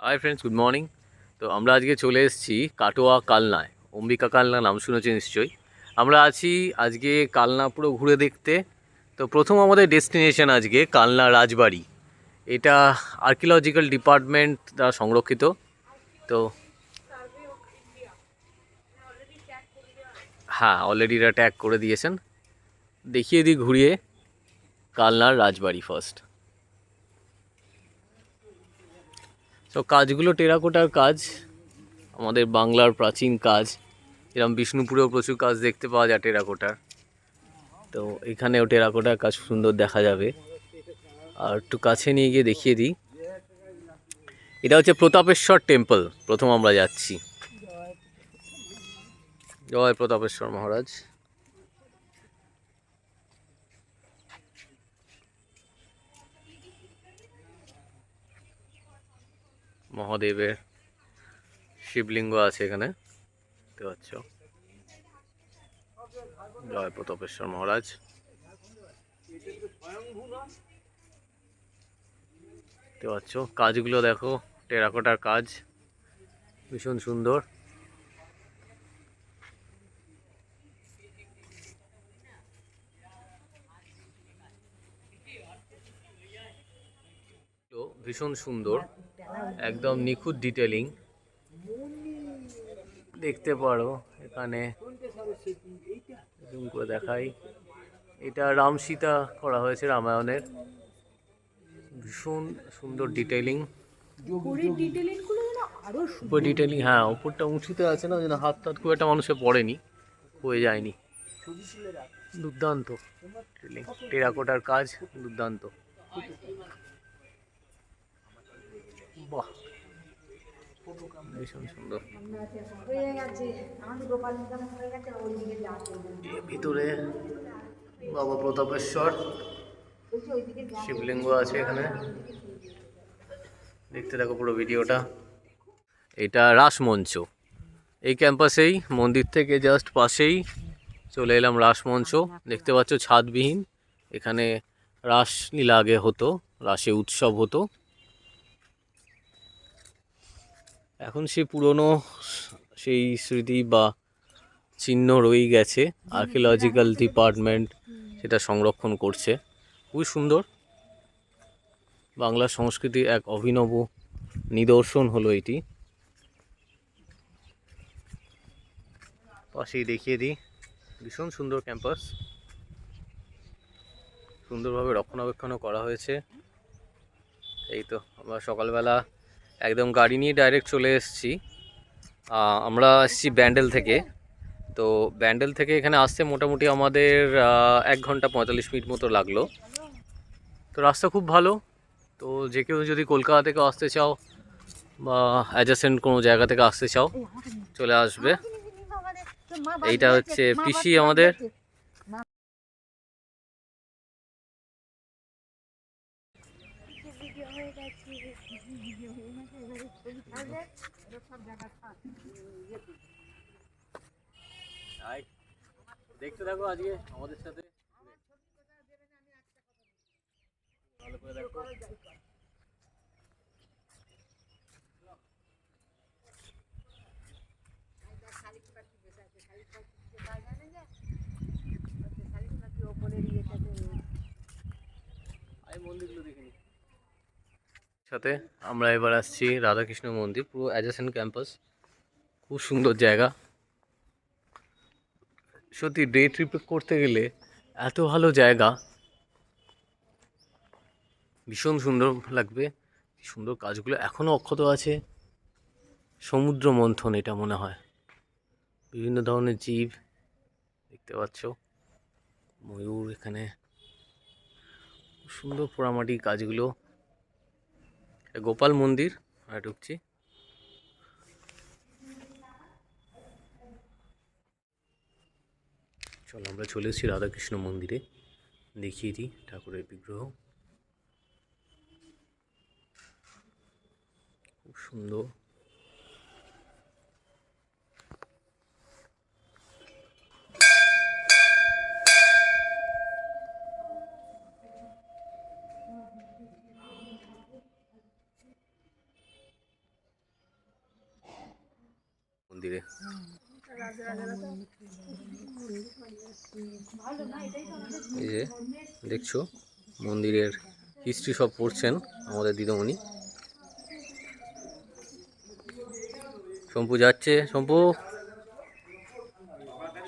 Hi friends, good morning. তো আমরা আজকে চলে এসেছি কাটোয়া কালনায়। অম্বিকা কালনা নাম শুনেছি নিশ্চয়ই। আমরা আছি আজকে কালনা পুরো ঘুরে দেখতে। তো প্রথম আমাদের ডেস্টিনেশন আজকে কালনা রাজবাড়ি। এটা আর্কিওলজিক্যাল ডিপার্টমেন্ট দ্বারা সংরক্ষিত। তো হ্যাঁ, অলরেডি এটা ট্যাগ করে দিয়েছেন। দেখিয়ে দিই ঘুরিয়ে কালনার রাজবাড়ি ফার্স্ট। তো কাজগুলো টেরাকোটার কাজ, আমাদের বাংলার প্রাচীন কাজ। এরকম বিষ্ণুপুরেও প্রচুর কাজ দেখতে পাওয়া যায় টেরাকোটার। তো এখানেও টেরাকোটার কাজ সুন্দর দেখা যাবে। আর একটু কাছে নিয়ে গিয়ে দেখিয়ে দিই, এটা হচ্ছে প্রতাপেশ্বর টেম্পল। প্রথম আমরা যাচ্ছি। জয় প্রতাপেশ্বর মহারাজ। মহাদেবের শিবলিঙ্গ আছে এখানে, দেখতে পাচ্ছ। জয় প্রতাপেশ্বর মহারাজ। দেখতে পাচ্ছ কাজগুলো দেখো, টেরাকোটার কাজ ভীষণ সুন্দর। ভীষণ সুন্দর, একদম নিখুঁত ডিটেলিং দেখতে পারো এখানে। জুম করে দেখাই, এটা রাম সীতা করা হয়েছে রামায়ণের। ভীষণ সুন্দর ডিটেলিং। উপর ডিটেলিং, হ্যাঁ উপরটা উঁচুতে আছে না, যেন হাত টাত খুব একটা মানুষে পড়েনি, হয়ে যায়নি। দুর্দান্ত ডিটেলিং, টেরাকোটার কাজ দুর্দান্ত। বাহ, ভীষণ সুন্দর। ভিতরে বাবা প্রতাপেশ্বর শিবলিঙ্গ আছে এখানে, দেখতে থাকো পুরো ভিডিওটা। এটা রাসমঞ্চ, এই ক্যাম্পাসেই মন্দির থেকে জাস্ট পাশেই চলে এলাম রাসমঞ্চ। দেখতে পাচ্ছ ছাদবিহীন, এখানে রাসলীলা আগে হতো, রাসে উৎসব হতো। এখন সেই পুরনো সেই স্মৃতি বা চিহ্ন রয়ে গেছে। আর্কিওলজিক্যাল ডিপার্টমেন্ট সেটা সংরক্ষণ করছে। খুবই সুন্দর, বাংলা সংস্কৃতির এক অভিনব নিদর্শন হলো এটি। পাশেই দেখিয়ে দিই, ভীষণ সুন্দর ক্যাম্পাস, সুন্দরভাবে রক্ষণাবেক্ষণও করা হয়েছে। এই তো আমরা সকালবেলা একদম গাড়ি নিয়ে ডাইরেক্ট চলে এসেছি। আমরা এসেছি ব্যান্ডেল থেকে। তো ব্যান্ডেল থেকে এখানে আসতে মোটামুটি আমাদের 1 ঘন্টা 45 মিনিট মতো লাগলো। তো রাস্তা খুব ভালো। তো যে কেউ যদি কলকাতা থেকে আসতে চাও বা অ্যাডজেসেন্ট কোনো জায়গা থেকে আসতে চাও, চলে আসবে। এইটা হচ্ছে পিসি আমাদের। দেখতে থাকো আজকে আমাদের সাথে, ভালো করে দেখো। সাথে আমরা এবার আসছি রাধাকৃষ্ণ মন্দির, পুরো অ্যাডজেসেন্ট ক্যাম্পাস, খুব সুন্দর জায়গা। সত্যি ডে ট্রিপ করতে গেলে এত ভালো জায়গা, ভীষণ সুন্দর লাগবে। সুন্দর কাজগুলো এখনও অক্ষত আছে। সমুদ্র মন্থন এটা মনে হয়, বিভিন্ন ধরনের জীব দেখতে পাচ্ছ, ময়ূর এখানে, সুন্দর পোড়ামাটির কাজগুলো। গোপাল মন্দির আর ঢুকছি। চলো আমরা চলে এসেছি রাধাকৃষ্ণ মন্দিরে, দেখিয়ে দিই ঠাকুরের বিগ্রহ, খুব সুন্দর। মন্দিরে। এই যে দেখছো মন্দিরের হিস্ট্রি সব পড়ছেন আমাদের দিদিমণি। শম্পু যাচ্ছে, শম্পু,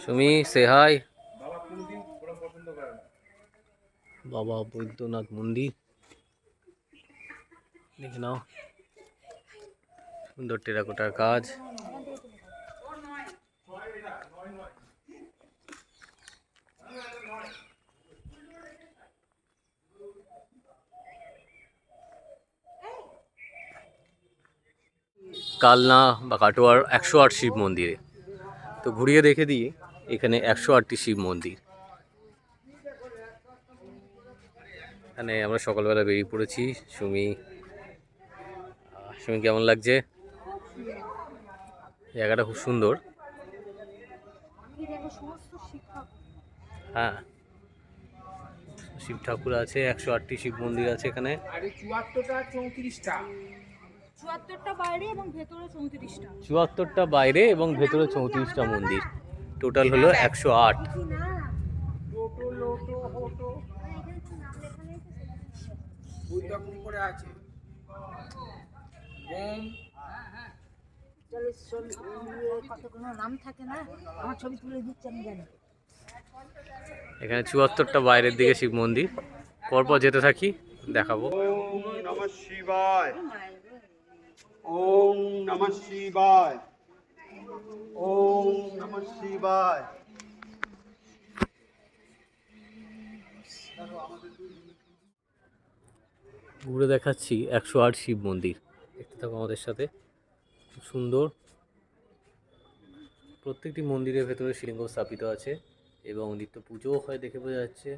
সুমি সে হাই। বাবা বৈদ্যনাথ মন্দির দেখে নাও, সুন্দর টেরাকোটার কাজ। কালনা বা কাটোয়ার 108 শিব মন্দিরে তো ঘুরিয়ে দেখে দিই। এখানে 108টি শিব মন্দির। এখানে আমরা সকালবেলা বেরিয়ে পড়েছি। সুমি, সুমি কেমন লাগছে? জায়গাটা খুব সুন্দর। হ্যাঁ, শিব ঠাকুর আছে, 108টি শিব মন্দির আছে এখানে। 74টা বাইরে এবং ভেতরে 34টা। 74টা বাইরে এবং ভেতরে 34টা মন্দির, টোটাল হলো 108। কতগুলো নাম থাকে না, আমার ছবি তুলে দিচ্ছে আমি জানি। এখানে 74টা বাইরের দিকে শিব মন্দির, পরপর যেতে থাকি, দেখাবো। ওম নমঃ শিবায়, ওম নমঃ শিবায়, ওম নমঃ শিবায়। ঘুরে দেখাচ্ছি 108 শিব মন্দির, দেখতে থাকো আমাদের সাথে। খুব সুন্দর, প্রত্যেকটি মন্দিরের ভেতরে শিবলিঙ্গ স্থাপিত আছে এবং নিত্য পুজোও হয় দেখে বোঝা যাচ্ছে।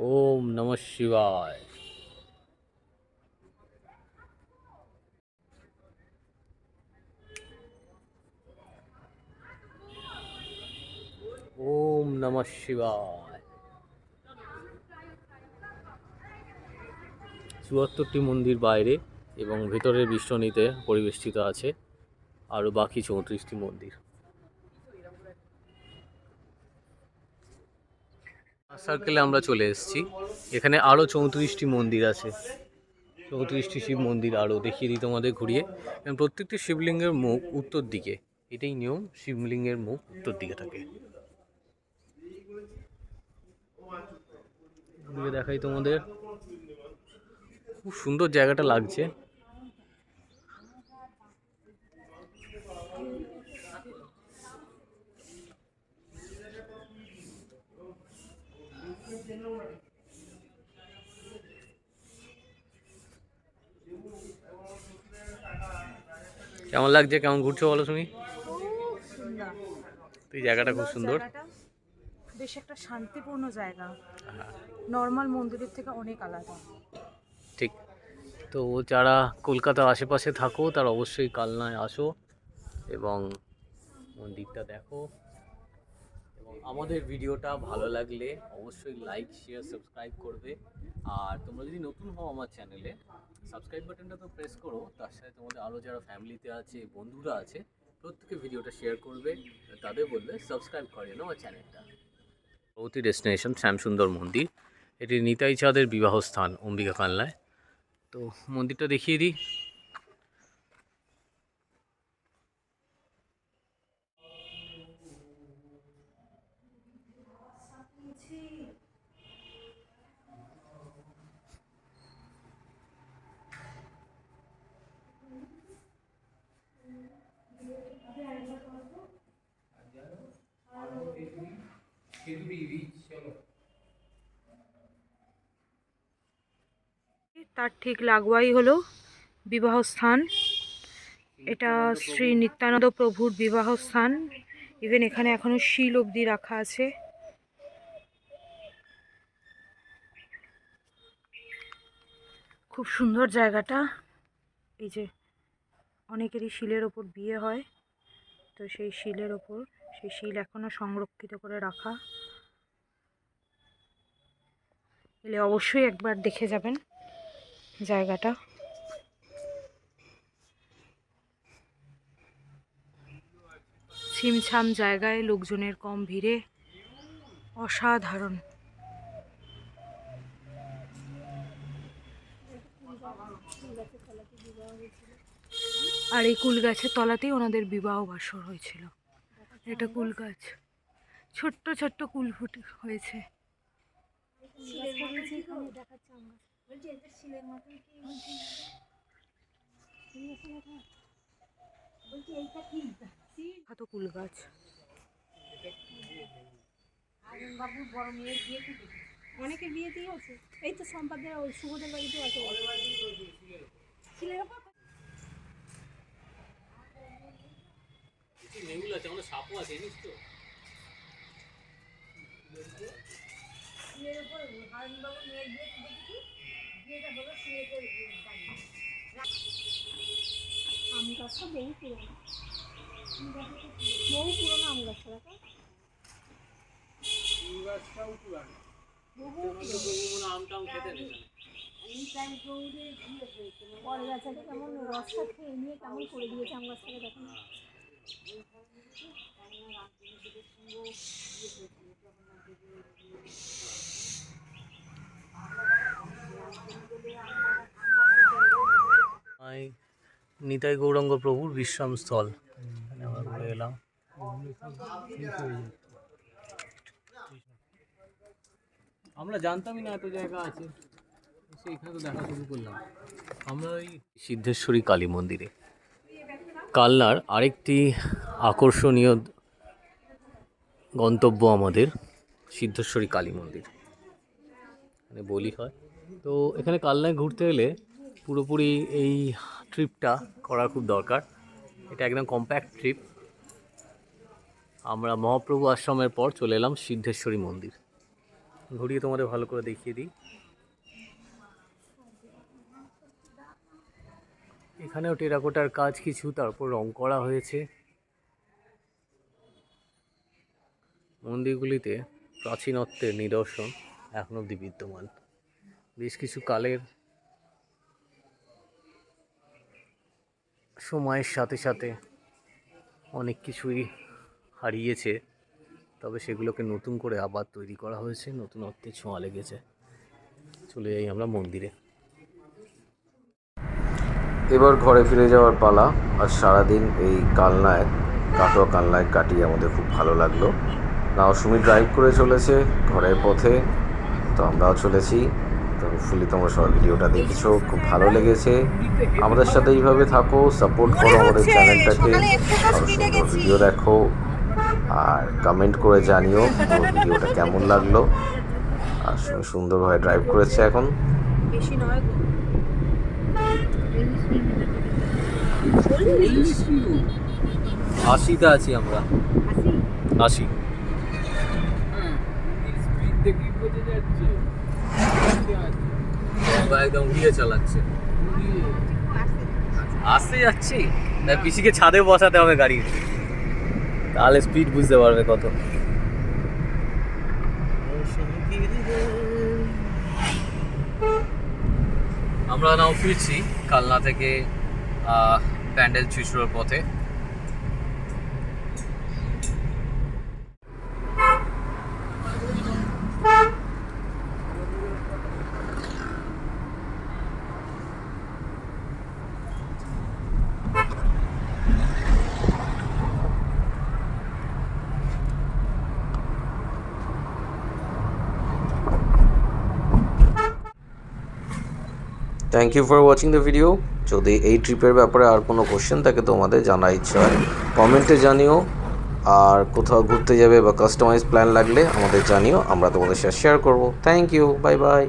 ওম নমঃ শিবায়। ওম নমঃ শিবায়। 74টি মন্দির বাইরে এবং ভেতরের বেষ্টনীতে পরিবেষ্টিত আছে আরও বাকি 34টি মন্দির। সার্কেলে আমরা চলে এসেছি, এখানে আরও 34টি মন্দির আছে, 34টি শিব মন্দির আরও দেখিয়ে দিই তোমাদের ঘুরিয়ে। এবং প্রত্যেকটি শিবলিঙ্গের মুখ উত্তর দিকে, এটাই নিয়ম, শিবলিঙ্গের মুখ উত্তর দিকে থাকে। ঘুরিয়ে দেখাই তোমাদের, খুব সুন্দর জায়গাটা লাগছে। কেমন লাগছে, কেমন ঘুরছো বলো তুমি? তো এই জায়গাটা খুব সুন্দর, বেশ একটা শান্তিপূর্ণ জায়গা, নর্মাল মন্দিরের থেকে অনেক আলাদা। ঠিক। তো যারা কলকাতার আশেপাশে থাকো তারা অবশ্যই কালনায় আসো এবং মন্দিরটা দেখো। এবং আমাদের ভিডিওটা ভালো লাগলে অবশ্যই লাইক, শেয়ার, সাবস্ক্রাইব করবে। আর তোমরা যদি নতুন হও আমার চ্যানেলে, সাবস্ক্রাইব বাটনটা তো প্রেস করো, তার সাথে তোমাদের আরও যারা ফ্যামিলিতে আছে, বন্ধুরা আছে, প্রত্যেকে ভিডিওটা শেয়ার করবে, তাদের বলবে সাবস্ক্রাইব করে নাও আমার চ্যানেলটা। পরবর্তী ডেস্টিনেশন শ্যামসুন্দর মন্দির, এটি নিতাই চাঁদের বিবাহ স্থান অম্বিকা কালনায়। তো মন্দিরটা দেখিয়ে দিই। তার ঠিক লাগোয়াই হলো বিবাহ স্থান। এটা শ্রী নিত্যানন্দ প্রভুর বিবাহ স্থান। ইভেন এখানে এখনো শিল অবধি রাখা আছে। খুব সুন্দর জায়গাটা। এই যে অনেকেরই শিলের ওপর বিয়ে হয়, তো সেই শিলের ওপর সেই শিল এখনো সংরক্ষিত করে রাখা। এলে অবশ্যই একবার দেখে যাবেন, জায়গাটা। ছিমছাম জায়গায়, লোকজনের কম ভিড়ে, অসাধারণ। আর এই কুল গাছের তলাতেই ওনাদের বিবাহ বাসর হয়েছিল। এটা কুল গাছ, ছোট্ট ছোট্ট কুল ফুটে হয়েছে। কত কুল গাছ। অনেকের বিয়েতেই আছে, এই তো সম্পাদের ওই শুভদের বাড়িতেও আছে। আম গাছটা বহু পুরনো, বহু পুরনো আম গাছটা দেখো। বড় গাছটাকে কেমন রসটা খেয়ে নিয়ে কেমন করে দিয়েছে আম গাছটাকে দেখো না। নিতাই গৌরাঙ্গ প্রভুর বিশ্রাম স্থল, এখানে আমরা ঘুরে এলাম। আমরা জানতামই না এত জায়গা আছে, এখানে তো দেখা শুরু করলাম। আমরা ওই সিদ্ধেশ্বরী কালী মন্দিরে, কালনার আরেকটি আকর্ষণীয় গন্তব্য আমাদের সিদ্ধেশ্বরী কালী মন্দির। এখানে বলি হয়, তো এখানে কালনায় ঘুরতে এলে পুরোপুরি এই ট্রিপটা করা খুব দরকার। এটা একদম কম্প্যাক্ট ট্রিপ। আমরা মহাপ্রভু আশ্রমের পর চলে এলাম সিদ্ধেশ্বরী মন্দির। ঘুরিয়ে তোমাদের ভালো করে দেখিয়ে দিই। এখানেও টেরাকোটার কাজ কিছু, তারপর রং করা হয়েছে। মন্দিরগুলিতে প্রাচীনত্বের নিদর্শন এখন অবধি বিদ্যমান। বেশ কিছু কালের সময়ের সাথে সাথে অনেক কিছুই হারিয়েছে, তবে সেগুলোকে নতুন করে আবার তৈরি করা হয়েছে, নতুনত্বের ছোঁয়া লেগেছে। চলে যাই আমরা মন্দিরে। এবার ঘরে ফিরে যাওয়ার পালা। আর সারাদিন এই কালনায় কাটিয়ে আমাদের খুব ভালো লাগলো। নাওসুমি ড্রাইভ করে চলেছে ঘরের পথে, তো আমরাও চলেছি। তো ফুলি তোমরা সব ভিডিওটা দেখেছো, খুব ভালো লেগেছে। আমাদের সাথে এইভাবে থাকো, সাপোর্ট করো আমাদের চ্যানেলটাকে, আরও সুন্দর ভিডিও দেখো, আর কমেন্ট করে জানিও ভিডিওটা কেমন লাগলো। আর সুন্দরভাবে ড্রাইভ করেছে এখন। বেশি নয় গো, 80তে আছি আমরা, 80। একদম উড়িয়ে চালাচ্ছে, আসতে যাচ্ছি। পিসিকে ছাদে বসাতে হবে গাড়ির, তাহলে স্পিড বুঝতে পারবে কত। আমরা নাও ফিরছি কালনা থেকে ব্যান্ডেল চুঁচড়োর পথে। Thank you for watching the video. যদি এই ট্রিপের ব্যাপারে আর কোনো কোশ্চেন থাকে তোমাদের জানার ইচ্ছা হয়, কমেন্টে জানিও। আর কোথাও ঘুরতে যাবে বা কাস্টমাইজ প্ল্যান লাগলে আমাদের জানিও, আমরা তোমাদের সাথে শেয়ার করবো। Thank you, bye by.